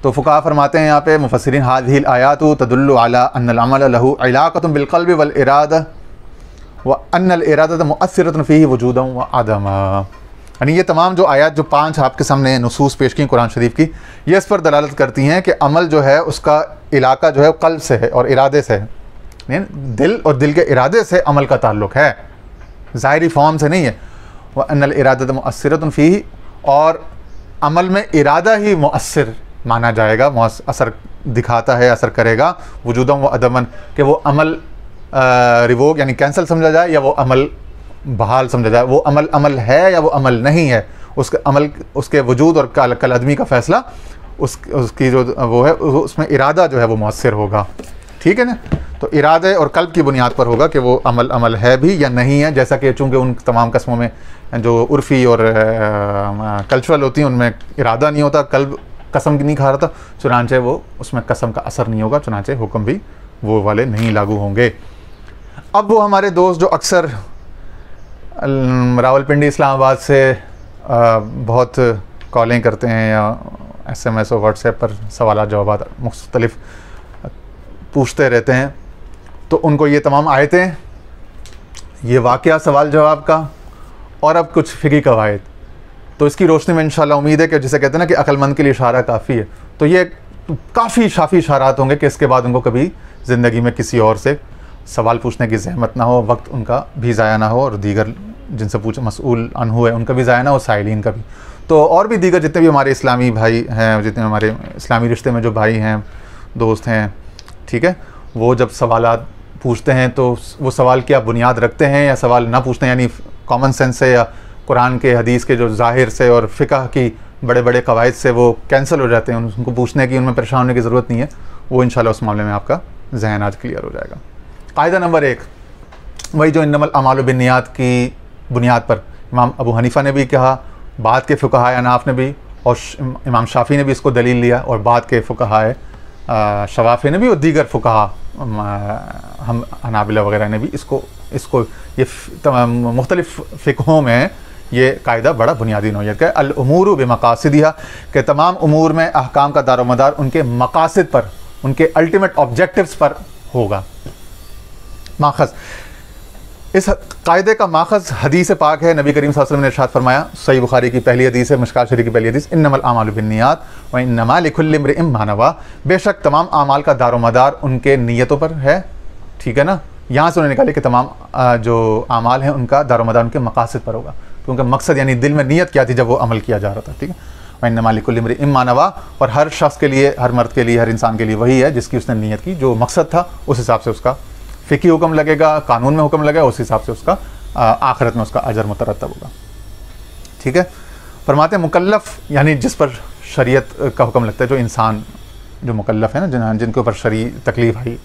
तो फ़ुक़हा फरमाते हैं यहाँ पे मुफ़स्सिरीन, हाज़िहिल आयातु तदुल्लु अला अन्नल अमल लहू इलाक़तुन बिल क़ल्बि वल इरादा व अन्नल इरादत मुअस्सिरतुन फ़ीही वजूदन व अदमा। यानी ये तमाम जो आयत जो 5 आपके सामने नुसूस पेश की कुरान शरीफ की, ये इस पर दलालत करती हैं कि अमल जो है उसका इलाका जो है क़ल्ब से है और इरादे से है, दिल और दिल के इरादे से अमल का ताल्लुक़ है, ज़ाहिरी फॉर्म से नहीं है। व अन्नल इरादत मुअस्सिरतुन फ़ीही, और अमल में इरादा ही मुअस्सिर माना जाएगा, असर दिखाता है, असर करेगा, वजूदन व अदमन, कि वो अमल रिवोक यानी कैंसिल समझा जाए या वो अमल बहाल समझा जाए, वो अमल अमल है या वो अमल नहीं है, उसके अमल उसके वजूद और कल आदमी का फ़ैसला उसकी जो वो है उसमें इरादा जो है वो मुअस्सिर होगा। ठीक है ना। तो इरादे और कल्ब की बुनियाद पर होगा कि वो अमल अमल है भी या नहीं है, जैसा कि चूँकि उन तमाम कस्मों में जो उर्फ़ी और कल्चरल होती हैं उनमें इरादा नहीं होता, कल्ब कसम नहीं खा रहा था, चुनांचे वो उसमें कसम का असर नहीं होगा, चुनांचे हुक्म भी वो वाले नहीं लागू होंगे। अब वो हमारे दोस्त जो अक्सर रावलपिंडी इस्लामाबाद से बहुत कॉलें करते हैं या SMS और व्हाट्सएप पर सवाल जवाब मुख्तलिफ पूछते रहते हैं, तो उनको ये तमाम आयतें, ये वाक़या सवाल जवाब का और अब कुछ फ़िक़ही कवायद, तो इसकी रोशनी में इंशाअल्लाह उम्मीद है कि जिसे कहते हैं ना कि अक्लमंद के लिए इशारा काफ़ी है, तो ये काफ़ी शाफ़ी इशारात होंगे कि इसके बाद उनको कभी ज़िंदगी में किसी और से सवाल पूछने की ज़हमत ना हो, वक्त उनका भी ज़ाया ना हो, और दीगर जिनसे पूछ मसऊल अनहु है उनका भी ज़ाया ना हो, साइलिन का भी, तो और भी दीगर जितने भी हमारे इस्लामी भाई हैं, जितने हमारे इस्लामी रिश्ते में जो भाई हैं, दोस्त हैं, ठीक है, वो जब सवालात पूछते हैं तो वो सवाल क्या बुनियाद रखते हैं या सवाल ना पूछते हैं, यानी कॉमन सेंस से या कुरान के हदीस के जो ज़ाहिर से और फ़िक़ह की बड़े बड़े कवायद से वो कैंसिल हो जाते हैं, उनको पूछने की, उनमें परेशान होने की ज़रूरत नहीं है, वो इंशाल्लाह उस मामले में आपका ज़हन आज क्लियर हो जाएगा। कायदा नंबर 1 वही जो इन्नमल अमालु बिन्नियात की बुनियाद पर इमाम अबू हनीफ़ा ने भी कहा, बाद के फ़ुक़हा अहनाफ़ ने भी, और इमाम शाफ़ी ने भी इसको दलील लिया, और बाद के फ़ुक़हा शवाफ़ी ने भी, और दीगर फ़ुक़हा हम हनाबिला वगैरह ने भी इसको ये मुख्तलिफ़ फ़िक़हों में ये कायदा बड़ा बुनियादी नौइयत का है। अल उमूरु बिमक़ासिदिहा, के तमाम उमूर में अहकाम का दारोमदार उनके मक़ासिद पर, उनके अल्टीमेट ऑब्जेक्टिव्स पर होगा। माख़ज़, इस कायदे का माख़ज़ हदीस पाक है, नबी करीम सल्लल्लाहु अलैहि वसल्लम ने इरशाद फरमाया, सही बुखारी की पहली हदीस है, मिशकात शरीफ की पहली हदीस, इन्नमल आमालु बिन्नियात व इन्नमा लिकुल्लि इम्रिइन मा नवा, बेशक तमाम आमाल का दारोमदार उनके नीयतों पर है। ठीक है ना। यहाँ से उन्होंने निकाले कि तमाम जो आमाल हैं उनका दारोमदार उनके मक़ासिद पर होगा, क्योंकि मकसद यानी दिल में नीयत क्या थी जब वो अमल किया जा रहा था। ठीक है। व इन्नमा लिकुल्लि इम्रिइन मा नवा, और हर शख्स के लिए, हर मर्द के लिए, हर इंसान के लिए वही है जिसकी उसने नीयत की, जो मकसद था उस हिसाब से उसका फ़िक़ही हुक्म लगेगा, कानून में हुक्म लगेगा, उस हिसाब से उसका आखिरत में उसका अजर मुतरत्तब होगा। ठीक है। फरमाते हैं मुकल्लफ़ यानी जिस पर शरीयत का हुक्म लगता है, जो इंसान जो मुकल्लफ़ है ना, जिनके ऊपर शरई तकलीफ़ आई,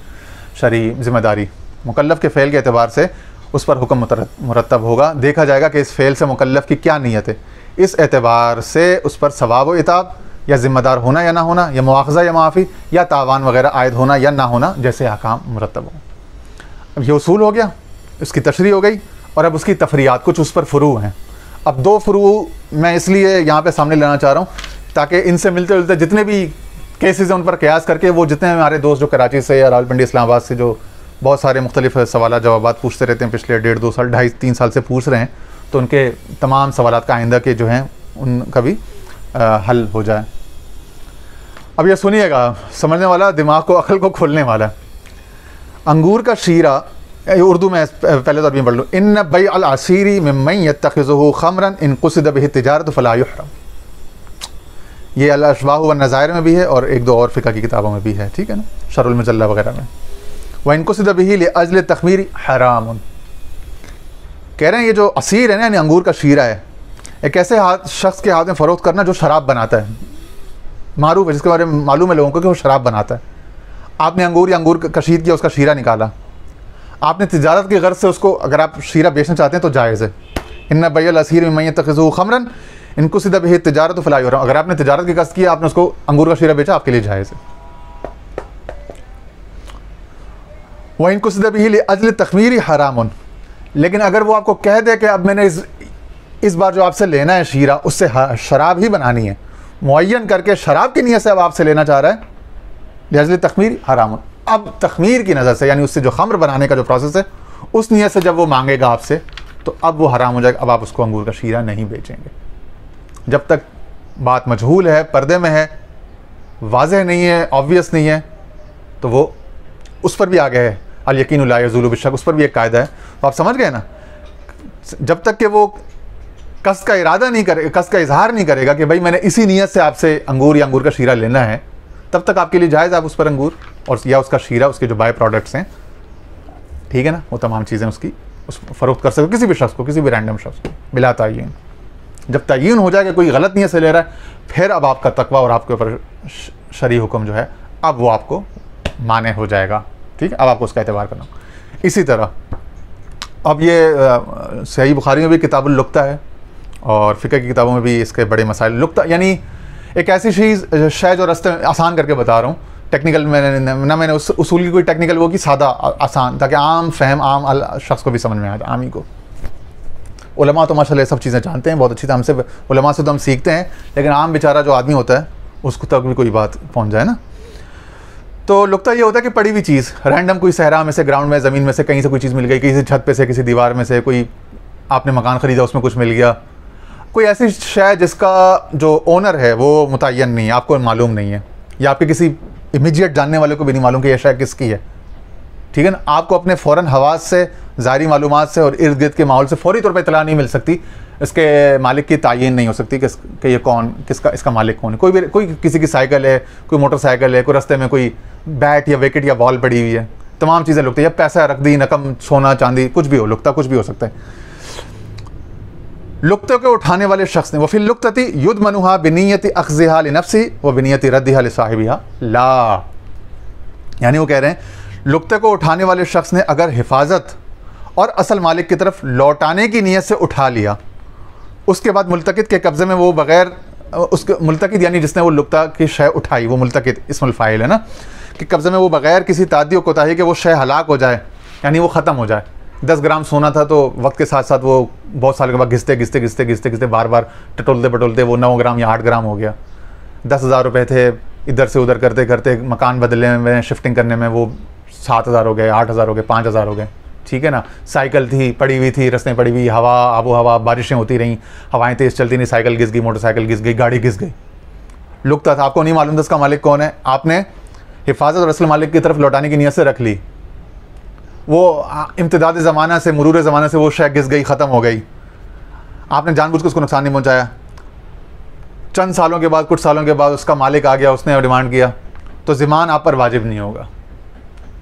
शरई ज़िम्मेदारी, मुकल्लफ़ के फ़ेल के एतबार से उस पर हुक्म मुरतब होगा। देखा जाएगा कि इस फ़ेल से मुकल्लफ़ की क्या नीयत है, इस एतबार से उस पर सवाब व इताब, या ज़िम्मेदार होना या ना होना, या मुआख़ज़ा या माफ़ी, या तावान वगैरह आयद होना या ना होना, जैसे अहकाम मुरतब हों। अब ये उसूल हो गया, इसकी तशरीह हो गई, और अब उसकी तफरीयात, कुछ उस पर फ़ुरू हैं। अब 2 फ़ुरू मैं इसलिए यहाँ पे सामने लाना चाह रहा हूँ ताकि इनसे मिलते जुलते जितने भी केसेस हैं उन पर कयास करके वो जितने हमारे दोस्त जो कराची से या रावलपिंडी इस्लामाबाद से जो बहुत सारे मुख्तलिफ सवाल जवाब पूछते रहते हैं, पिछले 1.5-2 साल 2.5-3 साल से पूछ रहे हैं, तो उनके तमाम सवालात का आइंदा के जो हैं उनका भी हल हो जाए। अब ये सुनिएगा, समझने वाला, दिमाग को, अक़ल को खोलने वाला। अंगूर का शीरा, उर्दू में पहले तो अभी पढ़ लो, इन बै अल असीरी मिम्मन यत्तखिज़ुहु खमरन इन क़ुसिद बिही तिजारत फ़ला युहरम। ये अल अशबाह व नज़ायर में भी है और 1-2 और फ़िक़ह की किताबों में भी है। ठीक है ना, शरुल मुजल्ला वगैरह में। व इन क़ुसिद बिही लिअज्ल तख़मीरी हराम, कह रहे हैं ये जो असीर है ना, यानी अंगूर का शीरा है, एक ऐसे शख्स के हाथ में फ़रोख्त करना जो शराब बनाता है, मारूफ है, जिसके बारे में मालूम है लोगों को कि वो शराब बनाता है। आपने अंगूर या अंगूर कशीद किया, उसका शीरा निकाला, आपने तिजारत की गर्ज से उसको, अगर आप शीरा बेचना चाहते हैं तो जायज़ है। इन्ना बैल असीर मिम्मन यत्तखिज़ुहु खमरन इन क़ुसिद बिही तिजारत फ़ला युहरम, अगर आपने तिजारत की कस्द किया, आपने उसको अंगूर का शीरा बेचा, आपके लिए जायज़ है। व इन क़ुसिद बिही लिअज्ल तख़मीरी हरामुन, लेकिन अगर वो आपको कह दे कि अब मैंने इस बार जो आपसे लेना है शीरा, उससे शराब ही बनानी है, मुअय्यन करके शराब की नीयत से अब आपसे लेना चाह रहा है, लिहाज़ तख़मीर हराम। अब तख़मीर की नज़र से, यानी उससे जो खम्र बनाने का जो प्रोसेस है, उस नीयत से जब वो मांगेगा आपसे, तो अब वो हराम हो जाएगा। अब आप उसको अंगूर का शीरा नहीं बेचेंगे। जब तक बात मजहूल है, पर्दे में है, वाज़ेह नहीं है, ऑब्वियस नहीं है, तो वो उस पर भी आ गए है अल यकीनु ला यज़ूलु बिश्शक, उस पर भी एक कायदा है। तो आप समझ गए ना, जब तक कि वो कस्द का इरादा नहीं करे, कस्द का इजहार नहीं करेगा कि भाई मैंने इसी नीयत से आपसे अंगूर या अंगूर का शीरा लेना है, तब तक आपके लिए जायज़, आप उस पर अंगूर और या उसका शीरा, उसके जो बाय प्रोडक्ट्स हैं, ठीक है ना, वो तमाम चीज़ें उसकी उस फ़रोख्त कर सकते हो किसी भी शख्स को, किसी भी रैंडम शख्स को बिला तय्यीन। जब तय्यीन हो जाए कि कोई गलत नीयत से ले रहा है, फिर अब आपका तकवा और आपके ऊपर शरई हुक्म जो है, अब वो आपको माने हो जाएगा। ठीक है, अब आपको उसका एतबार करना। इसी तरह अब ये सही बुखारी में भी किताबुल लुक्ता है और फ़िक़ह की किताबों में भी इसके बड़े मसाइल। लुक्ता यानी एक ऐसी चीज़ शय जो रास्ते में आसान करके बता रहा हूँ, टेक्निकल मैंने उस उसूल की कोई टेक्निकल वो की, सादा आसान, ताकि आम फहम आम शख्स को भी समझ में आ जाए, आमी को। उलमा तो माशाल्लाह सब चीज़ें जानते हैं बहुत अच्छी तरह, हमसे उलमा से तो हम सीखते हैं, लेकिन आम बेचारा जो आदमी होता है उसको तक भी कोई बात पहुँच जाए ना। तो लुक्ता ये होता है कि पड़ी हुई चीज़ रैंडम, कोई सहरा में से, ग्राउंड में, ज़मीन में से कहीं से कोई चीज़ मिल गई, किसी छत पे से, किसी दीवार में से, कोई आपने मकान ख़रीदा उसमें कुछ मिल गया, कोई ऐसी शय जिसका जो ओनर है वो मुतय्यन नहीं है, आपको मालूम नहीं है, या आपके किसी इमीडिएट जानने वाले को भी नहीं मालूम कि यह शय किसकी है। ठीक है ना, आपको अपने फ़ौरन हवास से, ज़ाहिरी मालूमात से और इर्द गिर्द के माहौल से फ़ौरी तौर पर इत्तला नहीं मिल सकती, इसके मालिक की तायीन नहीं हो सकती कि ये कौन, किसका, इसका मालिक कौन है। कोई किसी की साइकिल है, कोई मोटरसाइकिल है, कोई रास्ते में कोई बैट या विकेट या बॉल पड़ी हुई है, तमाम चीज़ें लुकता है, या पैसा रख दी, नकम, सोना चांदी, कुछ भी हो, लुकता कुछ भी हो सकता है। लुक्ते को उठाने वाले शख्स ने वो फिल लुक्तती युद्मनुहा बिनियति अख्ज़िहा लिनफ्सी व बिनियति रद्दिहा लिसाहिबिहा ला, यानी वो कह रहे हैं लुक्ते को उठाने वाले शख्स ने अगर हिफाजत और असल मालिक की तरफ लौटाने की नीयत से उठा लिया, उसके बाद मुल्तकित के कब्ज़े में वो बग़ैर उसके, मुल्तकित यानी जिसने वो लुक्ता की शय उठाई, वो मुल्तकित इस्मुल फ़ाइल है ना, कि कब्ज़े में वो बग़ैर किसी तादी और कोताही के वो शय हलाक हो जाए, यानी वो ख़त्म हो जाए। 10 ग्राम सोना था तो वक्त के साथ साथ वो बहुत साल के बाद घिसते बार बार टटोलते वो 9 ग्राम या 8 ग्राम हो गया। 10,000 रुपये थे, इधर से उधर करते करते मकान बदलने में, शिफ्टिंग करने में वो 7,000 हो गए, 8,000 हो गए, 5,000 हो गए। ठीक है ना, साइकिल थी, पड़ी हुई थी, रस्तें पड़ी हुई, हवा, आबो हवा, बारिशें होती रहीं, हवाएं तेज़ चलती नहीं, साइकिल घिस गई, मोटरसाइकिल घिस गई, गाड़ी घिस गई, लुकता था, आपको नहीं मालूम था उसका मालिक कौन है, आपने हिफाजत और असल मालिक की तरफ लौटाने की नीयत से रख ली, वो इम्तिदाद ज़माना से, मुरूर ज़माना से वो शय घिस गई, ख़त्म हो गई, आपने जानबूझ के उसको नुकसान नहीं पहुँचाया। चंद सालों के बाद, कुछ सालों के बाद उसका मालिक आ गया, उसने डिमांड किया, तो ज़िमान आप पर वाजिब नहीं होगा।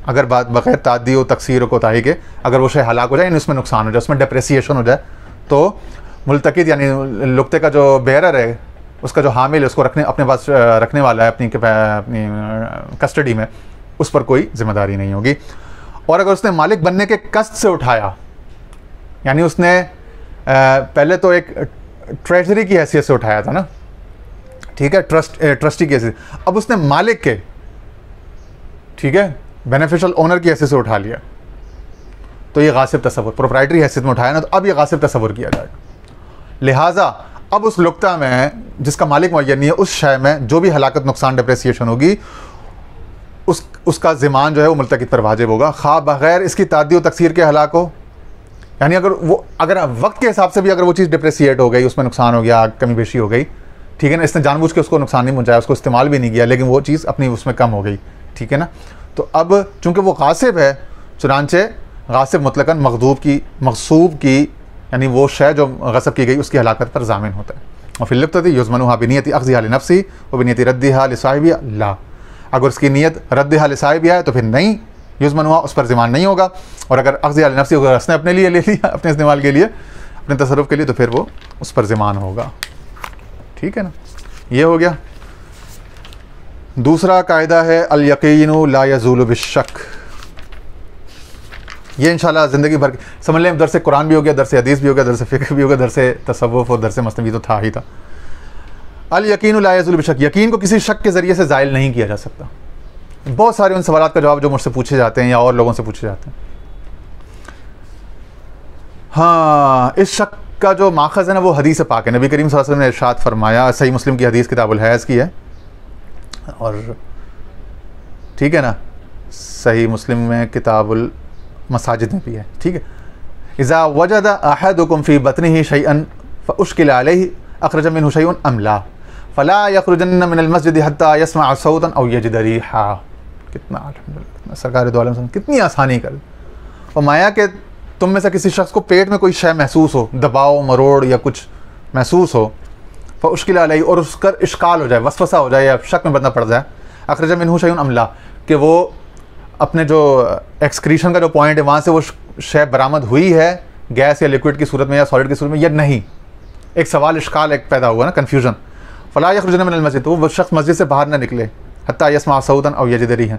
अगर बात बग़ैर तादी हो, तकसीर हो, कोताही के, अगर वो शय हलाक हो जाए, उसमें नुकसान हो जाए, उसमें डेप्रेसिएशन हो जाए, तो मुल्तकित यानी लुक्ते का जो बेरर है, उसका जो हामिल है, उसको अपने पास रखने वाला है, अपनी कस्टडी में, उस पर कोई जिम्मेदारी नहीं होगी। और अगर उसने मालिक बनने के कष्ट से उठाया, यानी उसने पहले तो एक ट्रेजरी की हैसियत से उठाया था ना, ठीक है, ट्रस्टी की हैसियत, अब उसने मालिक के, ठीक है, बेनिफिशियल ओनर की हैसियत से उठा लिया, तो ये गासिब तसव्वुर, प्रोप्राइटरी हैसियत में उठाया ना, तो अब ये गासिब तसव्वुर किया जाएगा। लिहाजा अब उस लुक्ता में जिसका मालिक मुअय्यन नहीं है, उस शय में जो भी हलाकत, नुकसान, डेप्रेसिएशन होगी, उसका ज़िमान जो है वो मुल्तकित पर वाजिब होगा, खा बग़ैर इसकी तादी और तकसीर के हलाक हो। यानी अगर वक्त के हिसाब से भी अगर वो चीज़ डिप्रेसिएट हो गई, उसमें नुकसान हो गया, कमी बेशी हो गई, ठीक है ना, इसने जानबूझ के उसको नुकसान नहीं पहुँचाया, उसको इस्तेमाल भी नहीं किया, लेकिन वो चीज़ अपनी उसमें कम हो गई, ठीक है ना, तो अब चूँकि वो गासिब है, चुनांचे गासिब मुतलकन मग़सूब की यानी वो शय जो गसब की गई उसकी हलाकत पर ज़ामिन होता है। और फिर लिप्तती युज़मनुहा बिनियति अख़्ज़िहा लिनफ़्सी व बिनियति रद्दिहा लिसाहिबिहा ला, अगर उसकी नीयत रद्दिहा लिसाहिबिहा है तो फिर नहीं, युज़मनुहा उस पर ज़िमान नहीं होगा, और अगर अख़्ज़िहा लिनफ़्सी अगर उसने अपने लिए ले लिया, अपने इस्तेमाल के लिए, अपने तसर्रुफ़ के लिए, तो फिर वो उस पर ज़िमान होगा। ठीक है ना, ये हो गया। दूसरा कायदा है अल यकीनु ला यज़ूलु बिश्शक। ये इंशाल्लाह ज़िंदगी भर समझ लें, दरसे कुरान भी हो गया, दरसे हदीस भी हो गया, दरसे फ़िक़्ह भी हो गया, दरसे तसव्वुफ़ और दरसे मसनवी तो था ही था। अल यकीनु ला यज़ूलु बिश्शक, यकीन को किसी शक के ज़रिए से ज़ाइल नहीं किया जा सकता। बहुत सारे उन सवालात का जवाब जो मुझसे पूछे जाते हैं या और लोगों से पूछे जाते हैं, हाँ, इस शक का जो माखज़ है ना वो हदीस पाक है। नबी करीम सल्लल्लाहु अलैहि वसल्लम ने इरशाद फरमाया, सही मुस्लिम की हदीस किताबुल हैज़ की है, और ठीक है ना, सही मुस्लिम में किताबुल मसाजिद में भी है, ठीक है। इज़ा वजद अहदुकुम फ़ी बतनिही शैअन फ़उश्किल अलैहि अख़रज मिन्हु शैअन अम ला फ़ला यख़रुजन्न मिनल मस्जिद हत्ता यस्मअ सौतन औ यजिद रिहा। कितना अल्हम्दुलिल्लाह, सरकार दो आलम कितनी आसानी कर। और माया के तुम में से किसी शख्स को पेट में कोई शय महसूस हो, दबाव मरोड़ या कुछ महसूस हो, फ़उश्किल अलैहि, और उसका इश्काल हो जाए, वसवसा हो जाए या शक में बंदा पड़ जाए, अख़रज मिन्हु शैअन अम ला, कि वो अपने जो एक्सक्रीशन का जो पॉइंट है वहाँ से वो शय बरामद हुई है गैस या लिक्विड की सूरत में या सॉलिड की सूरत में या नहीं, एक सवाल इश्काल एक पैदा हुआ ना, कन्फ्यूजन। फ़ला यख़रुजन मिनल मस्जिद, तो वो शख्स मस्जिद से बाहर ना निकले, हत्ता यस्मा सऊतन औ यजिद रिहन,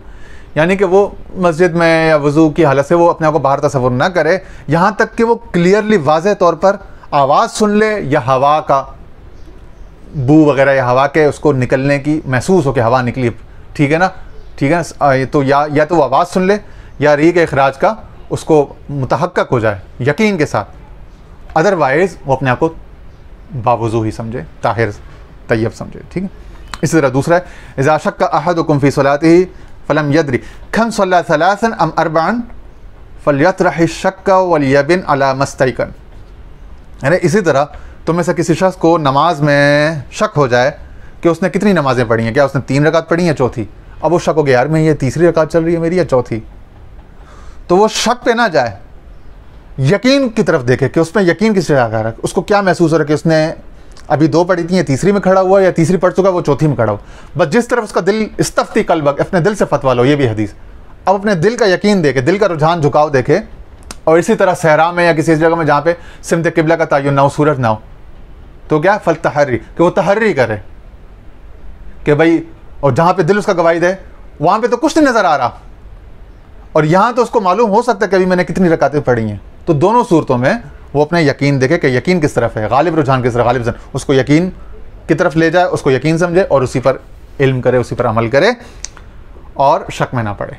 यानी कि वो मस्जिद में या वज़ू की हालत से वो अपने आप को बाहर तस्वुर ना करे, यहाँ तक कि वो क्लियरली वाज़ेह तौर पर आवाज़ सुन ले या हवा का बू वगैरह या हवा के उसको निकलने की महसूस हो कि हवा निकली, ठीक है ना, ठीक है ना। तो या तो वो आवाज़ सुन ले या री के अखराज का उसको मुतहक्कक हो जाए यकीन के साथ, अदरवाइज़ वो अपने आप को बावुज़ू ही समझे, ताहिर तैयब समझे, ठीक है। इसी तरह दूसरा है, इज़ा शक्का अहदुकुम फ़ी सलातिही फ़लम यदरी कम सल्ला सलासन अम अरबअन फ़लयतरह शक्का वलियबिन अला मस्तैकन। यानी इसी तरह तुम में से किसी शख्स को नमाज में शक हो जाए कि उसने कितनी नमाज़ें पढ़ी हैं, क्या उसने 3 रकात पढ़ी हैं चौथी, अब वो शक हो गया यार मैं ये तीसरी रकात चल रही है मेरी या चौथी, तो वो शक पे ना जाए, यकीन की तरफ देखे कि उसमें यकीन किस तरह आ रहा है, उसको क्या महसूस हो रहा है कि उसने अभी 2 पढ़ी थी, तीसरी में खड़ा हुआ या तीसरी पढ़ चुका वो चौथी में खड़ा हो, बस जिस तरफ उसका दिल इस्तफ्ती कल्बक, अपने दिल से फतवा लो, ये भी हदीस। अब अपने दिल का यकीन देखे, दिल का रुझान झुकाव देखे, और इसी तरह सहरा में या किसी जगह में जहाँ पे सिमत किबला का तयन ना हो, सूरज ना हो, तो क्या फल तहर्री, कि वो तहर्री करे कि भाई, और जहाँ पे दिल उसका गवाही दे वहाँ पे तो कुछ नहीं नज़र आ रहा, और यहाँ तो उसको मालूम हो सकता है कि अभी मैंने कितनी रकातें पढ़ी हैं। तो दोनों सूरतों में वो अपने यकीन देखे कि यकीन किस तरफ है, गालिब रुझान किस तरफ, गालिब रुझान उसको यकीन की तरफ ले जाए, उसको यकीन समझे और उसी पर इल्म करे, उसी पर अमल करे और शक में ना पड़े।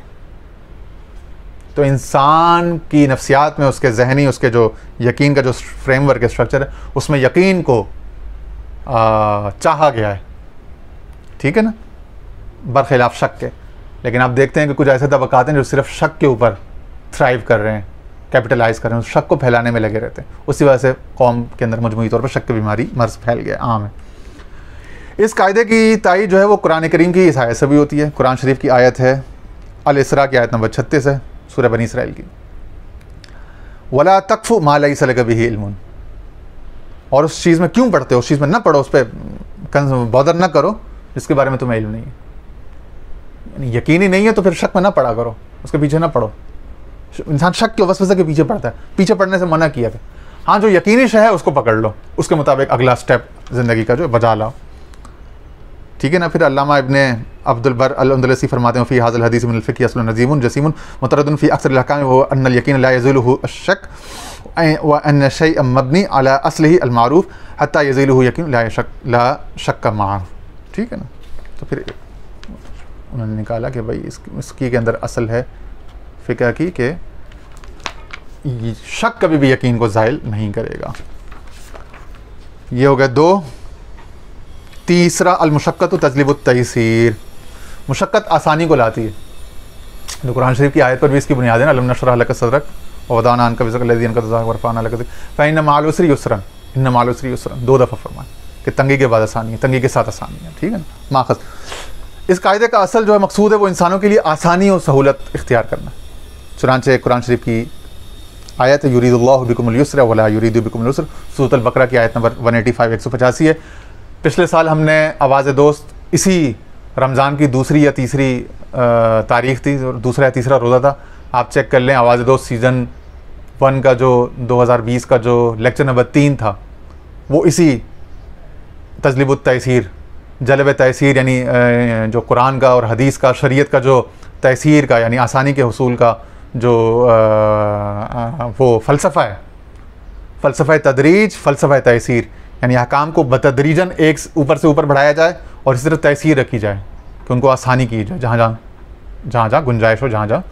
तो इंसान की नफ्सियात में उसके जहनी, उसके जो यकीन का जो फ्रेमवर्क है, स्ट्रक्चर है, उसमें यकीन को चाहा गया है, ठीक है ना, बरखिलाफ शक के। लेकिन आप देखते हैं कि कुछ ऐसे तबकात हैं जो सिर्फ शक के ऊपर थ्राइव कर रहे हैं, कैपिटलाइज कर रहे हैं, शक को फैलाने में लगे रहते हैं। उसी वजह से कौम के अंदर मजमूई तौर पर शक की बीमारी, मर्ज फैल गया, आम है। इस कायदे की तायीद जो है वो कुरान करीम की इस आयत से भी होती है। कुरान शरीफ की आयत है अल-इसरा की आयत नंबर 36 है, सूरह बनी इसराइल की, वला तकफु मा लैसा लका बिही इल्मुन, और उस चीज़ में क्यों पढ़ते हो, उस चीज़ में ना पढ़ो, उस पर बॉदर ना करो जिसके बारे में तुम्हें इल्म नहीं है। यानी यकीन ही नहीं है तो फिर शक में ना पढ़ा करो, उसके पीछे ना पढ़ो। इंसान शक के वसवसे के पीछे पड़ता है, पीछे पड़ने से मना किया था। हाँ, जो यकीनी शय है उसको पकड़ लो, उसके मुताबिक अगला स्टेप ज़िंदगी का जो बजा लाओ, ठीक है ना। फिर अल्लामा इब्ने अब्दुल बर अल-अंदलसी फरमाते हैं, फ़ी हाज़िल हदीस मिनल फ़िक़्हि अस्लुन नज़ीमुन जसीमुन मुतरद्दिन फ़ी अक्सर अल-अहकाम व अन्न अल-यकीन ला यज़ूलुहु अश-शक व अन्न शैअन मबनी अला अस्लिही अल-मारूफ़ हत्ता यज़ूलुहु यकीन ला शक्क मअहु, ठीक है ना। तो फिर उन्होंने निकाला कि भाई इसकी के अंदर असल है फ़िक़्ह की कि शक कभी भी यकीन को ज़ाइल नहीं करेगा। ये हो गया 2। तीसरा अल-मुशक्क़त तजलिबुत तयसीर, मुशक्क़त आसानी को लाती है। तो कुरान शरीफ की आयत पर भी इसकी बुनियाद है ना, अलम नशरह लका सदरक व वदाना अन्का विज़रक लज़ी अन्क़ज़ ज़हरक व रफ़अना लका फ़इन्न मअल उसरि युस्रन, इन्न मअल उसरि युस्रन, 2 दफ़ा फरमाया कि तंगी के बाद आसानी है, तंगी के साथ आसानी है, ठीक है ना, माख़ज़। इस कायदे का असल जो है मकसूद है वो इंसानों के लिए आसानी और सहूलत इख्तियार करना। चुनांचे कुरान शरीफ की आयत युरीदुल्लाहु बिकुमुल युस्र वला युरीदु बिकुमुल उसर, सूरह अल-बकरा की आयत नंबर 185 185 है। पिछले साल हमने आवाज़ दोस्त इसी रमज़ान की दूसरी या तीसरी तारीख़ थी, दूसरा या तीसरा रोज़ा था, आप चेक कर लें। आवाज़ दोस्त सीज़न 1 का जो 2020 का जो लेक्चर नंबर 3 था वो इसी तजलिबुत तयसीर, जलब तयसीर, यानी जो कुरान का और हदीस का, शरीयत का जो तयसीर का यानी आसानी के हुसूल का जो वो फ़लसफ़ा है, फ़लसफ़ा तदरीज, फ़लसफ़ा तयसीर, यानी अहकाम को बतदरीजन एक ऊपर से ऊपर बढ़ाया जाए और इस तरह तयसीर रखी जाए कि उनको आसानी की जाए, जहाँ जहाँ गुंजाइश हो, जहाँ जहाँ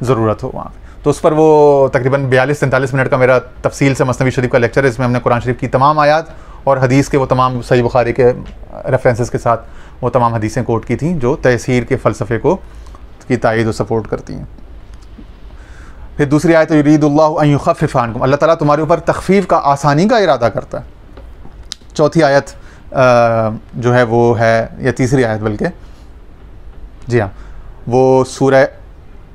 ज़रूरत हो वहाँ। तो उस पर वो तकरीबन 42-43 मिनट का मेरा तफसील से मसनवी शरीफ का लेक्चर है, इसमें हमने कुरान शरीफ की तमाम आयात और हदीस के वो तमाम सही बुखारी के रेफरेंसेस के साथ वो तमाम हदीसें कोट की थी जो तयसीर के फ़लसफ़े को की तायीद और सपोर्ट करती हैं। फिर दूसरी आयत युरीदुल्लाहु अन युख़फ़्फ़िफ़ अन्कुम, अल्लाह ताला तुम्हारे ऊपर तख़फ़ीफ़ का, आसानी का इरादा करता है। चौथी आयत जो है वो है, या तीसरी आयत बल्कि, जी हाँ, वो सूरह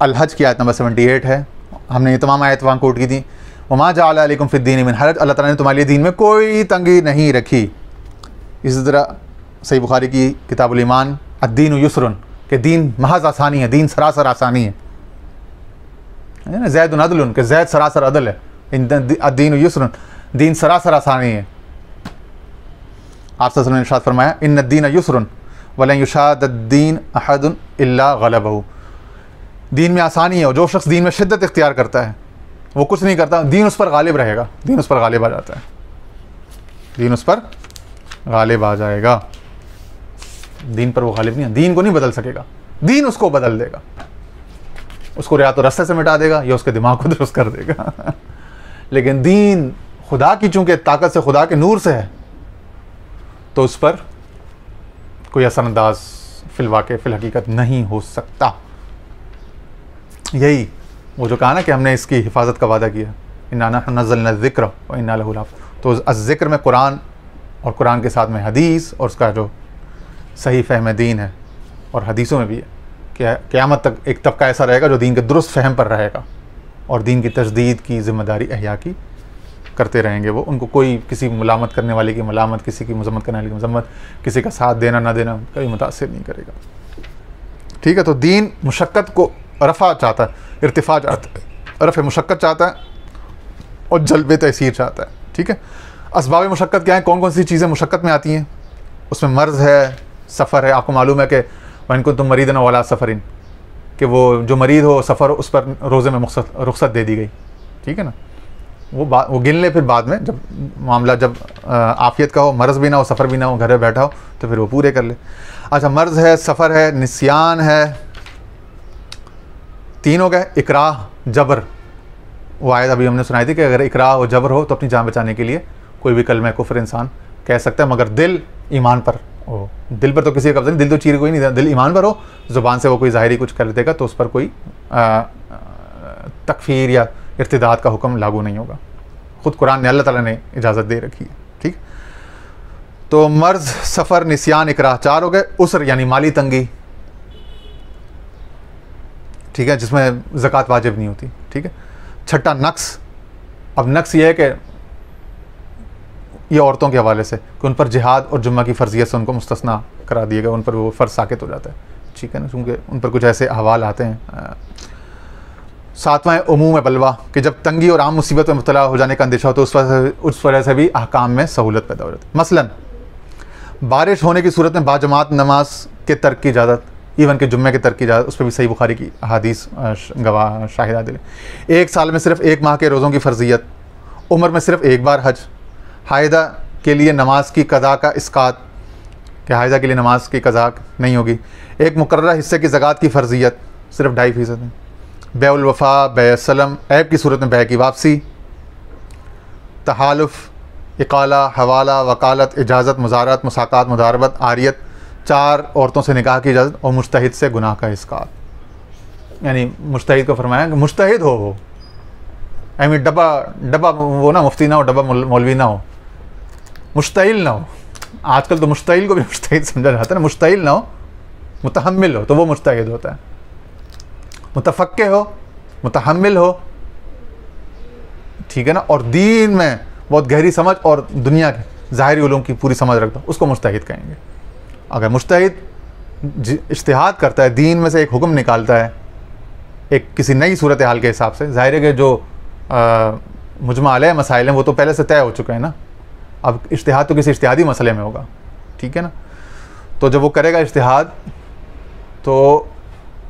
अल-हज की आयत नंबर 78 है। हमने ये तमाम आयत वहाँ कोट की थी। वमा जअल अलैकुम फ़िद्दीन मिन हरज, अल्लाह ताला ने तुम्हारे लिए दीन में कोई तंगी नहीं रखी। इसी तरह सही बुखारी की किताबुल ईमान, अद्दीन युस्रुन, कि दीन महज आसानी है, दीन सरासर आसानी है ना, ज़ैदुन अदलुन, कि ज़ैद सरासर अदल है, अद्दीन युस्रुन, दीन सरासर आसानी है। आप सल्लल्लाहु अलैहि वसल्लम ने इरशाद फरमाया, इन्न अद्दीन युस्रुन वलन युशाद्दीन अहदुन इल्ला गलबहु, दीन में आसानी है और जो शख्स दीन में शिद्दत इख्तियार करता है वो कुछ नहीं करता, दीन उस पर गालिब रहेगा, दीन उस पर गालिब आ जाता है, दीन उस पर गालिब आ जाएगा। दीन पर वो गालिब नहीं है, दीन को नहीं बदल सकेगा, दीन उसको बदल देगा, उसको या तो रास्ते से मिटा देगा या उसके दिमाग को दुरुस्त कर देगा। लेकिन दीन खुदा की चूँकि ताकत से, खुदा के नूर से है, तो उस पर कोई असरअंदाज फिलवाक़े फिल हकीकत नहीं हो सकता। यही वो जो कहा ना कि हमने इसकी हिफाजत का वादा किया, इन्ना नहनु नज़्ज़लना ज़िक्र व इन्ना लहु लाफ़िज़ून, तो अज़्ज़िक्र में कुरान और कुरान के साथ में हदीस और उसका जो सही फ़हम दीन है, और हदीसों में भी है कि क़यामत तक एक तबका ऐसा रहेगा जो दीन के दुरुस्त फ़हम पर रहेगा और दीन की तजदीद की ज़िम्मेदारी अहया की करते रहेंगे। वो उनको कोई किसी मुलामत करने वाले की मुलामत, किसी की मज़म्मत करने वाले की मज़म्मत, किसी का साथ देना ना देना कभी मुतासिर नहीं करेगा। ठीक है, तो दीन मुशक्क़त को रफ़ा चाहता है, इर्तिफ़ा चाहता है, रफ़ मुशक्क़त चाहता है और जल्ब तयसीर चाहता है। ठीक है, असबाब मुशक्क़त क्या है, कौन कौन सी चीज़ें मुशक्क़त में आती हैं? उसमें मर्ज़ है, सफ़र है। आपको मालूम है कि वइन कुन्तुम मरीदन औ अला सफ़रिन, कि वो जो मरीद हो, सफ़र हो, उस पर रोज़े में रुख़्सत दे दी गई। ठीक है ना, वो गिन ले फिर बाद में, जब मामला जब आफ़ियत का हो, मर्ज़ भी ना हो, सफ़र भी ना हो, घर में बैठा हो, तो फिर वो पूरे कर ले। अच्छा, मर्ज़ है, सफ़र है, निस्यान है, तीन हो गए। इकराह, जबर, वो आयत अभी हमने सुनाई थी कि अगर इकराह हो, जबर हो, तो अपनी जान बचाने के लिए कोई भी कलमा कुफ्र इंसान कह सकता है, मगर दिल ईमान पर हो। दिल पर तो किसी का कब्ज़ा नहीं, दिल तो चीर कोई नहीं, दिल ईमान पर हो, ज़ुबान से वो कोई ज़ाहिरी कुछ कर देगा तो उस पर कोई तकफ़ीर या इर्तिदाद का हुक्म लागू नहीं होगा। ख़ुद कुरान ने, अल्लाह ताला ने इजाज़त दे रखी है। ठीक, तो मर्ज़, सफ़र, निस्यान, इकराह, चार हो गए। उसर यानी माली तंगी, ठीक है, जिसमें ज़कात वाजिब नहीं होती। ठीक है, छठा नक्स। अब नक्स ये है कि ये औरतों के हवाले से कि उन पर जिहाद और जुम्मा की फ़र्जियत से उनको मुस्तस्ना करा दिया गया, उन पर वो फ़र्ज साकित हो जाता है। ठीक है ना, क्योंकि उन पर कुछ ऐसे अहवाल आते हैं। सातवां उमूम बलवा, कि जब तंगी और आम मुसीबत में मुब्तला हो जाने का अंदेशा हो तो उस वजह से भी अहकाम में सहूलत पैदा हो जाती है। मसलन बारिश होने की सूरत में बाजमात नमाज के तर्क की इजाज़त, इवन के जुम्मे के तर्क की इजाज़त, उस पर भी सही बुखारी की हदीस गवाह शाहिदा दिले। एक साल में सिर्फ़ एक माह के रोज़ों की फ़र्जियत, उम्र में सिर्फ़ एक बार हज, हायदा के लिए नमाज की कज़ा का इस्कात, कि हायदा के लिए नमाज की कज़ा नहीं होगी। एक मुकर्रर हिस्से की ज़कात की फ़र्जियत सिर्फ 2.5% है। बैउल वफ़ा, बै सलम, ऐब की सूरत में बै की वापसी, तहालुफ़, इकाला, हवाला, वकालत, इजाज़त, मुज़ारत, मुसाकात, मुदारबत, आरियत, 4 औरतों से निकाह की इजाज़त और मुज्तहिद से गुनाह का इस्कात। यानी मुज्तहिद को फरमाया कि मुज्तहिद हो वो, आई मीन डब्बा वो ना मुफ्ती ना हो, डब्बा मौलवी ना हो, मुश्तहिल ना हो। आजकल तो मुश्तहिल को भी मुज्तहिद समझा जाता है ना, मुश्तहिल ना हो, मुतहम्मिल हो तो वो मुज्तहिद होता है। मुतफक्के हो, मुतहम्मिल हो, ठीक है ना, और दीन में बहुत गहरी समझ और दुनिया के ज़ाहिरी उलूम की पूरी समझ रखता, उसको मुज्तहिद कहेंगे। अगर मुज्तहिद इज्तिहाद करता है, दीन में से एक हुक्म निकालता है एक किसी नई सूरत हाल के हिसाब से, ज़ाहिर है कि जो मुजमा अलैह मसाइल हैं वो तो पहले से तय हो चुके हैं ना, अब इज्तिहाद तो किसी इज्तिहादी मसले में होगा। ठीक है ना, तो जब वो करेगा इज्तिहाद, तो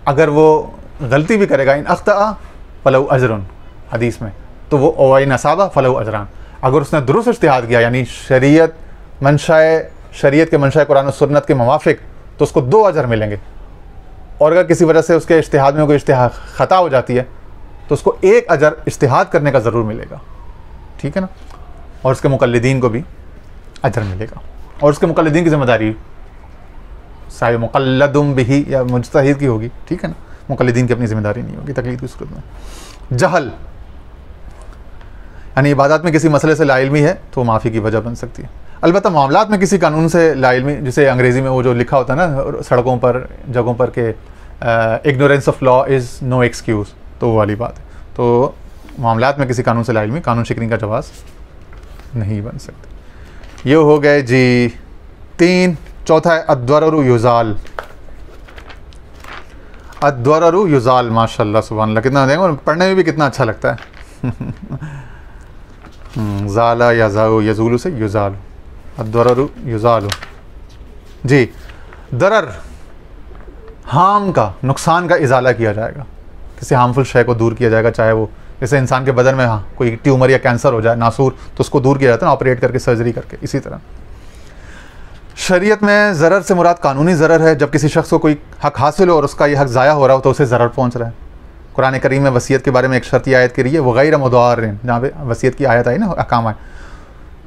अगर वो गलती भी करेगा, इन अख्ता फलहु अजरुन हदीस में, तो वो ओइन असाबा फलहु अजरान। अगर उसने दुरुस्त इज्तिहाद किया, यानी शरीयत के मंशा कुरान और सुन्नत के मुवाफिक, तो उसको 2 अजर मिलेंगे। और अगर किसी वजह से उसके इज्तिहाद में कोई इज्तिहाद ख़ता हो जाती है, तो उसको एक अजर इज्तिहाद करने का ज़रूर मिलेगा, ठीक है ना, और उसके मुक़ल्लिदीन को भी अजर मिलेगा। और उसके मुक़ल्लिदीन की ज़िम्मेदारी साहिब मुक़ल्लदुम बिही या मुज्तहिद की होगी, ठीक है ना, मुक़ल्लिदीन की अपनी ज़िम्मेदारी नहीं होगी तकलीद की सूरत में। जहल यानी इबादत में किसी मसले से लाइल्मी है तो माफ़ी की वजह बन सकती है। अलबत्ता मामलात में किसी कानून से लाइल्मी, जिसे अंग्रेज़ी में वो जो लिखा होता है ना सड़कों पर जगहों पर के ignorance of law is no excuse, तो वो वाली बात है। तो मामलात में किसी कानून से लाइल्मी कानून शिकनी का जवाज़ नहीं बन सकते। ये हो गए जी 3। चौथा है अद्दररु युज़ाल। अद्दररु युज़ाल, माशाल्लाह सुभान अल्लाह, कितना देखो पढ़ने में भी कितना अच्छा लगता है। ज़ाला या ज़ाउ यज़ूलु से युज़ाल, अद्दररु युज़ालु जी। दरर हार्म का, नुकसान का इजाला किया जाएगा, किसी हार्मफुल शय को दूर किया जाएगा, चाहे वो जैसे इंसान के बदन में कोई ट्यूमर या कैंसर हो जाए नासूर, तो उसको दूर किया जाता है ना, ऑपरेट करके, सर्जरी करके। इसी तरह शरीयत में ज़रर से मुराद कानूनी ज़रर है, जब किसी शख्स को कोई हक़ हासिल हो और उसका ये हक़ ज़ाया हो रहा हो तो उसे ज़रर पहुँच रहा है। कुरान करीम में वसीयत के बारे में एक शर्ती आयत की रही है, वो गैर मुदार्रिन, जहाँ पे वसीयत की आयत आई ना, अहकाम आए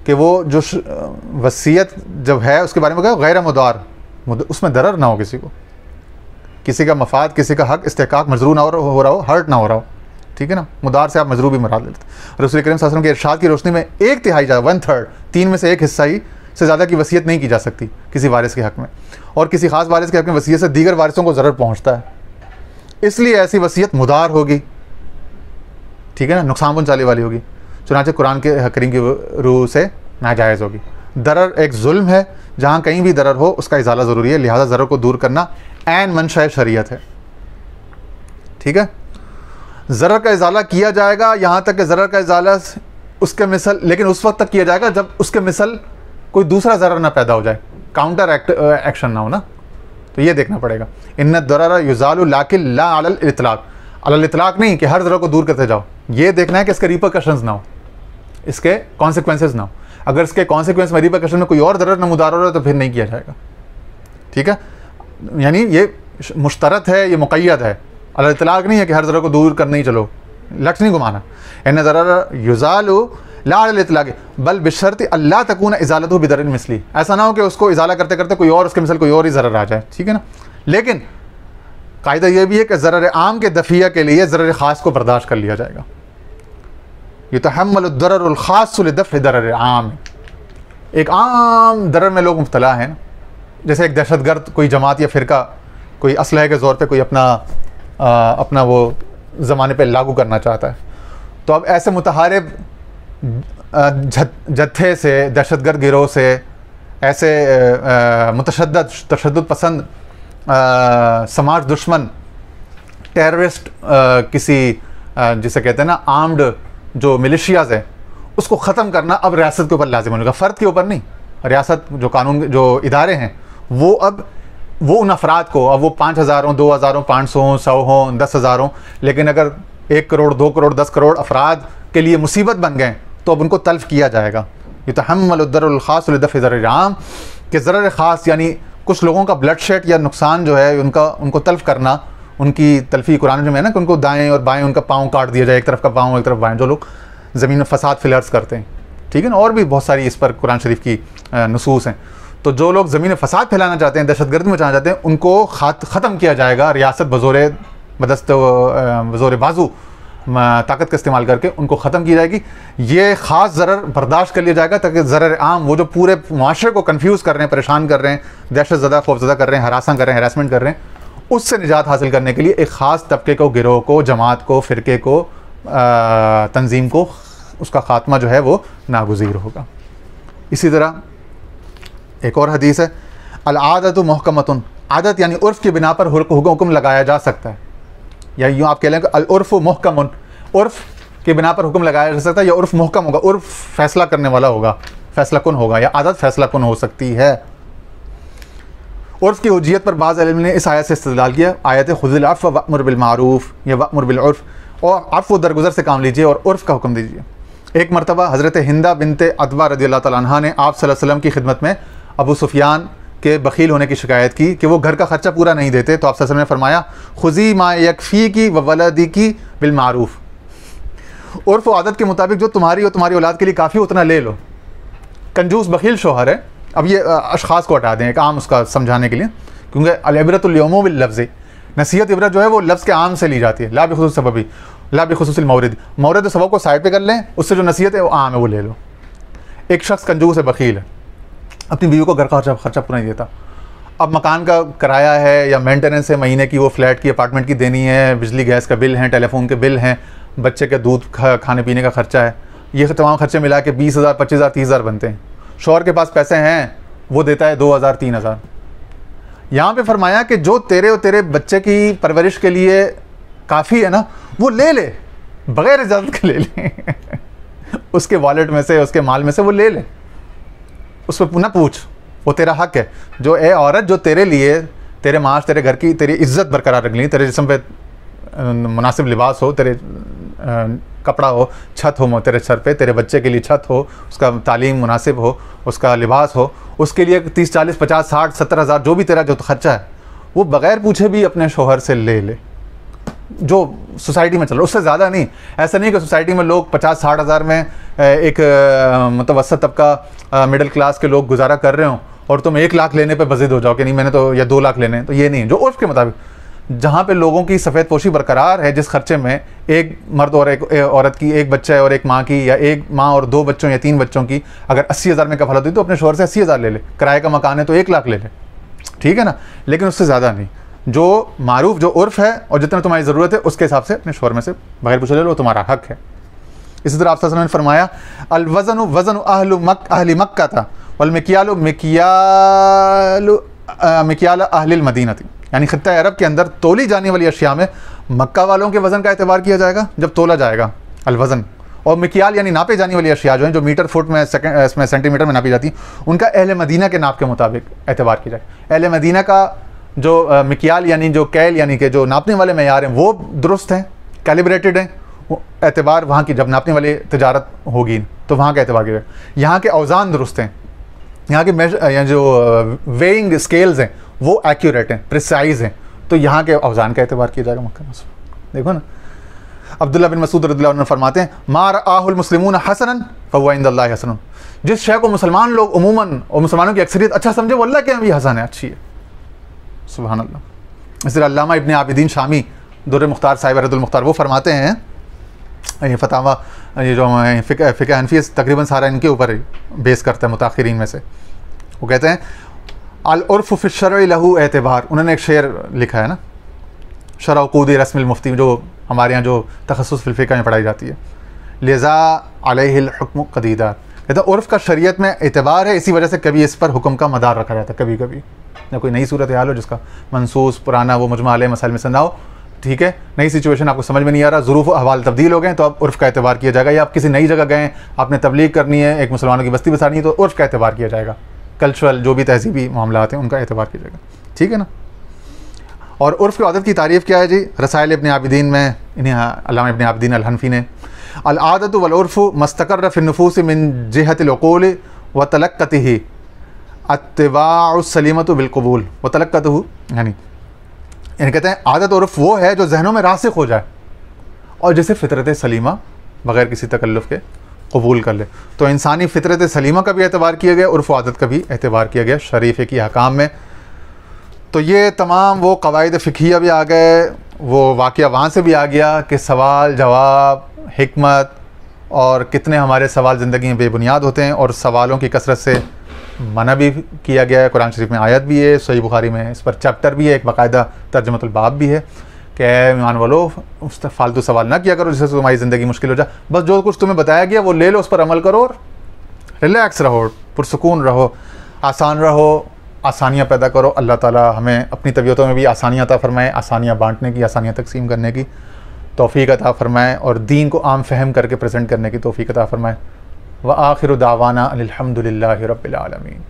कि वो जो वसीयत जब है उसके बारे में कहा गैर मुदार, उसमें दरर ना हो किसी को, किसी का मफाद, किसी का हक़ इस्तेहकाक मजरू ना हो रहा हो, हर्ट ना हो रहा हो, ठीक है ना। मुदार से आप मजरू भी मुराद लेते। रसूल करीम सल्लल्लाहु अलैहि वसल्लम के इरशाद की रोशनी में 1/3 जा 1/3 3 में से 1 हिस्सा ही से ज़्यादा की वसीयत नहीं की जा सकती किसी वारिस के हक़ में, और किसी ख़ास वारिस के हक़ में वसीयत से दीगर वारिसों को ज़रर पहुँचता है, इसलिए ऐसी वसीयत मुदार होगी, ठीक है ना, नुकसान पहुँचाने वाली होगी, चुनांचे कुरान के करीम की रूह से नाजायज़ होगी। दरर एक जुल्म है, जहाँ कहीं भी दरर हो उसका इजाला ज़रूरी है, लिहाजा ज़रर को दूर करना ऐन मंशा शरीयत है, ठीक है। ज़रर का इजाला किया जाएगा, यहाँ तक कि ज़रर का इजाला उसके मिसल, लेकिन उस वक्त तक किया जाएगा जब उसके मिसल कोई दूसरा ज़रर ना पैदा हो जाए, काउंटर एक्शन ना हो ना, तो ये देखना पड़ेगा। इन्न दरर युज़ालु लाकिन ला अलल इतलाक, अलल इतलाक नहीं कि हर ज़रर को दूर करते जाओ, ये देखना है कि इसके रिपरकशंस ना हो, इसके कॉन्सिक्वेंसेस ना हो। अगर इसके कॉन्सिक्वेंस में रिपरकशन में कोई और दरर नमूदार हो रहा है तो फिर नहीं किया जाएगा, ठीक है। यानी ये मुश्तरत है, ये मुक़य्यद है, अलल इतलाक नहीं है कि हर ज़रर को दूर करने ही चलो, लक्ष्य नहीं घुमाना। इन्न दरर युज़ालु ला अलल इतलाक बल बिशर्ति अल्ला तकून इजालतहु बिदरर मिसली, ऐसा ना हो कि उसको इजाला करते करते कोई और उसके मिसल कोई और ही ज़रर आ जाए, ठीक है ना। लेकिन कायदा यह भी है कि ज़रर आम के दफ़िया के लिए ज़रर ख़ास को बर्दाश्त कर लिया जाएगा। युतहम्मलु दररुल ख़ास्सु लिदफ़इ दरर आम, एक आम दरर में लोग मुब्तला हैं, जैसे एक दहशतगर्द कोई जमात या फ़िरका कोई असलहे के ज़ोर पे कोई अपना वो ज़माने पे लागू करना चाहता है, तो अब ऐसे मुतहारिब जत्थे से, दहशतगर्द गिरोह से, ऐसे तशद्दुद पसंद समाज दुश्मन टेररिस्ट किसी जिसे कहते हैं ना आर्म्ड जो मिलिशियाज़ हैं, उसको ख़त्म करना अब रियासत के ऊपर लाजिम होगा, फ़र्द के ऊपर नहीं। रियासत जो कानून जो इदारे हैं वो अब वो उन अफराद को, अब वो 5,000 हों, 2,000 हों, 500 हों, 100 हों, 10,000 हों, लेकिन अगर 1 करोड़ 2 करोड़ 10 करोड़ अफराद के लिए मुसीबत बन गए तो अब उनको तल्फ़ किया जाएगा। युतहम्मलु दररुल ख़ास्सु लिदफ़इ दररिल आम, कि ज़रर ख़ास यानी कुछ लोगों का ब्लड शेड या नुकसान जो है उनको तल्फ़ करना, उनकी तल्फ़ी कुरान में है ना कि उनको दाएँ और बाएँ उनका पाँव काट दिया जाए, एक तरफ का पाँव एक तरफ बाएँ, जो लोग ज़मीन में फ़साद फिलर्स करते हैं, ठीक है ना। और भी बहुत सारी इस पर कुरान शरीफ की नसूस हैं। तो जो लोग ज़मीन में फ़साद फैलाना चाहते हैं, दहशतगर्दी मचाना चाहते हैं, उनको ख़त्म किया जाएगा। रियासत बज़ोरे मदस्त बज़ोरे बाजू ताकत का इस्तेमाल करके उनको ख़त्म की जाएगी। ये ख़ास ज़रर बर्दाश्त कर लिया जाएगा ताकि ज़रर आम, वो जो पूरे माशरे को कन्फ्यूज़ कर रहे हैं, परेशान कर रहे हैं, दहशत ज़दा खौफज़दा कर रहे हैं, हरासा कर रहे हैं, हरासमेंट कर रहे हैं, उससे निजात हासिल करने के लिए एक ख़ास तबके को, गिरोह को, जमात को, फ़िरके को, तंजीम को, उसका ख़ात्मा जो है वो नागुज़ीर होगा। इसी तरह एक और हदीस है, अल आदतु मुहकमतुन, आदत यानी उर्फ़ की बिना पर हुक्म लगाया जा सकता है, या यूँ आप कह लें कि अल उर्फ़ मुहकमुन, उर्फ़ की बिना पर हुक्म लगाया जा सकता है, या उर्फ़ मुहकम होगा, उर्फ़ फ़ैसला करने वाला होगा, फ़ैसला कुन होगा, या आदत फ़ैसला कुन हो सकती है। उर्फ़ की हुज्जियत पर बाज़ इल्म ने इस आयत से इस्तेदलाल किया, आयत खुज़िल अफ़्व वअमुर बिल मारूफ़ या वअमुर बिल उर्फ़, और अफ़्व दरगुज़र से काम लीजिए और उर्फ़ का हुक्म दीजिए। एक मरतबा हज़रत हिंदा बिनते अतबा रज़ियल्लाहु तआला अन्हा ने आप सल्लल्लाहु अलैहि वसल्लम की खिदमत में अबू सुफियान के बखील होने की शिकायत की कि वो घर का ख़र्चा पूरा नहीं देते, तो आप सल्लल्लाहु अलैहि वसल्लम ने फरमाया, खुज़ी मा यकफ़ी की व वलदी की बिल मारूफ़, उर्फ़ व आदत के मुताबिक जो तुम्हारी और तुम्हारी औलाद के लिए काफ़ी उतना ले लो। कंजूस बखील शोहर है, अब ये अशख़ास को हटा दें एक आम उसका समझाने के लिए, क्योंकि अल-इबरतुल यौम बिल-लफ्ज़, नसीहत इबरत जो है वो लफ्ज़ के आम से ली जाती है, ला बिखुसूस सबबी ला बिखुसूसिल मौरिद। मौरिद सबब को साइड पे कर लें, उससे जो नसीहत है वो आम है वो ले लो। एक शख्स कंजूस है, बखील है, अपनी बीवी को घर का खर्चा पूरा नहीं देता। अब मकान का किराया है या मेंटेनेंस है महीने की, वो फ्लैट की अपार्टमेंट की देनी है, बिजली गैस का बिल है, टेलीफोन के बिल हैं, बच्चे के दूध खाने पीने का खर्चा है, ये तमाम खर्चे मिला के 20,000 25,000 30,000 बनते हैं। शौहर के पास पैसे हैं, वो देता है 2,000 3,000। यहाँ पे फरमाया कि जो तेरे और तेरे बच्चे की परवरिश के लिए काफ़ी है ना, वो ले ले, बग़ैर इजाज़त के ले ले उसके वॉलेट में से, उसके माल में से वो ले ले, उस पर ना पूछ, वो तेरा हक है। जो ए औरत जो तेरे लिए, तेरे माश, तेरे घर की तेरी इज़्ज़त बरकरार रखनी, तेरे जिस्म पे मुनासिब लिबास हो, तेरे कपड़ा हो, छत हो तेरे सर पे, तेरे बच्चे के लिए छत हो, उसका तालीम मुनासिब हो, उसका लिबास हो, उसके लिए 30 40 50 60 70 हज़ार जो भी तेरा जो खर्चा है वो बग़ैर पूछे भी अपने शोहर से ले ले, जो सोसाइटी में चल रहा है उससे ज़्यादा नहीं। ऐसा नहीं कि सोसाइटी में लोग 50-60 हज़ार में एक मतवसत तबका मिडिल क्लास के लोग गुजारा कर रहे हों और तुम 1 लाख लेने पे बज़िद हो जाओ कि नहीं मैंने तो, या 2 लाख लेने हैं, तो ये नहीं। जो उर्फ़ के मुताबिक जहाँ पे लोगों की सफ़ेद पोशी बरकरार है, जिस खर्चे में एक मर्द और एक औरत की, एक बच्चा है और एक माँ की, या एक माँ और 2 बच्चों या 3 बच्चों की अगर 80,000 में कफालत हुई तो अपने शोहर से 80,000 ले ले। किराए का मकान है तो 1 लाख ले ले, ठीक है ना, लेकिन उससे ज़्यादा नहीं। जो मारूफ, जो उर्फ़ है और जितना तुम्हारी ज़रूरत है उसके हिसाब से अपने शोहर में से बगैर पूछे ले लो, तुम्हारा हक है। इसी तरह आप सल्लल्लाहु अलैहि वसल्लम ने फरमाया, अल-वज़नु वज़नु अहली मक्का था वल मिक्यालु मिक्याल अहलिल मदीना थी, यानी खित्ता अरब के अंदर तोली जाने वाली अशिया में मक्का वालों के वज़न का एतबार किया जाएगा जब तोला जाएगा अल-वज़न, और मिक्याल यानी नापे जाने वाली अशिया जो हैं, जो मीटर फुट में इसमें सेंटीमीटर में नापी जाती हैं, उनका अहले मदीना के नाप के मुताबिक एतबार किया जाएगा। अहले मदीना का जो मिक्याल यानी जो कैल यानी कि जो नापने वाले मेयार हैं वो दुरुस्त हैं, कैलिब्रेटेड हैं, एतबार वहाँ की जब नापने वाली तिजारत होगी तो वहाँ का एतबार किया जाएगा। यहाँ के औज़ान दुरुस्त हैं, यहाँ के जो वेइंग स्केल्स हैं वो एक्यूरेट हैं, प्रिसाइज हैं, तो यहाँ के औज़ान का एतबार किया जाएगा मक्का में। देखो ना, अब्दुल्ला बिन मसूद रज़ियल्लाहु अन्हु फरमाते हैं, मा रआहुल मुस्लिमून हसनन फहुवा इंदल्लाहि हसनुन, जिस शय को मुसलमान लोग उमूमन और मुसलमानों की अक्सरियत अच्छा समझे वो अल्लाह के यहाँ भी हसन है, अच्छी है। सुभान अल्लाह। इसलिए अल्लामा इब्न आबिदीन शामी दुर्र मुख्तार साहिब रद्दुल मुख्तार वो फरमाते हैं, ये फतावा ये जो फ़िक़्ह हनफ़ी तकरीबन सारा इनके ऊपर बेस करता है मुताख़िरीन में से, वो कहते हैं अल उर्फ़ फ़ी शरअ लहू एतबार। उन्होंने एक शेर लिखा है ना, शरअ क़ूदी रस्मिल मुफ्ती, जो हमारे यहाँ जो तख़स्सुस फ़िल फ़िक़्ह में पढ़ाई जाती है, लिज़ा अलैहिल हुक्म क़दीदार, कहते हैं उर्फ़ का शरीयत में एतबार है, इसी वजह से कभी इस पर हुक्म का मदार रखा जाता है। कभी कभी या कोई नई सूरत हाल हो जिसका मनसूस पुराना वो मुजमा अलैह मसाइल में से ना हो, ठीक है, नई सिचुएशन आपको समझ में नहीं आ रहा, ज़ुरूफ़ अहवाल तब्दील हो गए तो अब उर्फ़ का एतबार किया जाएगा। या आप किसी नई जगह गए, आपने तबलीग करनी है, एक मुसलमानों की बस्ती बसानी है, तो उर्फ़ का एतबार किया जाएगा। कल्चरल जो भी तहज़ीबी मामला हैं उनका एतबार किया जाएगा, ठीक है ना। और उर्फ़ की आदत की तारीफ़ क्या है जी, रसाइल इब्न आबिदीन में इन्हें अल्लामा इब्न आबिदीन अल-हनफ़ी ने, अल आदतु वल उर्फ़ु मस्तक़र्र फ़ी नुफ़ूस मिन जिहतिल उक़ूल व तलक़्क़तिही अत्तिबाउस सलीमतु बिल क़बूल व तलक़्क़तुहु, यानी कहते हैं आदत और उर्फ़ वो है जो जहनों में रासिख़ हो जाए और जिसे फ़ितरत सलीमा बग़ैर किसी तकल्लुफ़ के कबूल कर ले। तो इंसानी फ़ितरत सलीमा का भी एतबार किया गया, उर्फ़ आदत का भी एतबार किया गया शरीफ़े की अहकाम में। तो ये तमाम वो क़वाइद फ़िक़हिया भी आ गए, वो वाक़या वहाँ से भी आ गया कि सवाल जवाब, हिकमत और कितने हमारे सवाल ज़िंदगी में बेबुनियाद होते हैं, और सवालों की कसरत से मना भी किया गया है। कुरान शरीफ में आयत भी है, सही बुखारी में इस पर चैप्टर भी है, एक बाकायदा तर्जुमतुल बाब भी है कि ईमान वालो उस फालतू सवाल ना किया करो जिससे तुम्हारी ज़िंदगी मुश्किल हो जाए। बस जो कुछ तुम्हें बताया गया वो ले लो, उस पर अमल करो और रिलैक्स रहो, पुरसुकून रहो, आसान रहो, आसानियाँ पैदा करो। अल्लाह ताला हमें अपनी तबीयतों में भी आसानियाँ अता फ़रमाए, आसानियाँ बाँटने की, आसानियाँ तकसीम करने की तौफ़ीक़ अता फ़रमाए, और दीन को आम फ़हम करके प्रेजेंट करने की तौफ़ीक़ अता फ़रमाए। व आखिरु दावाना अनिल हम्दुलिल्लाहि रब्बिल आलमीन।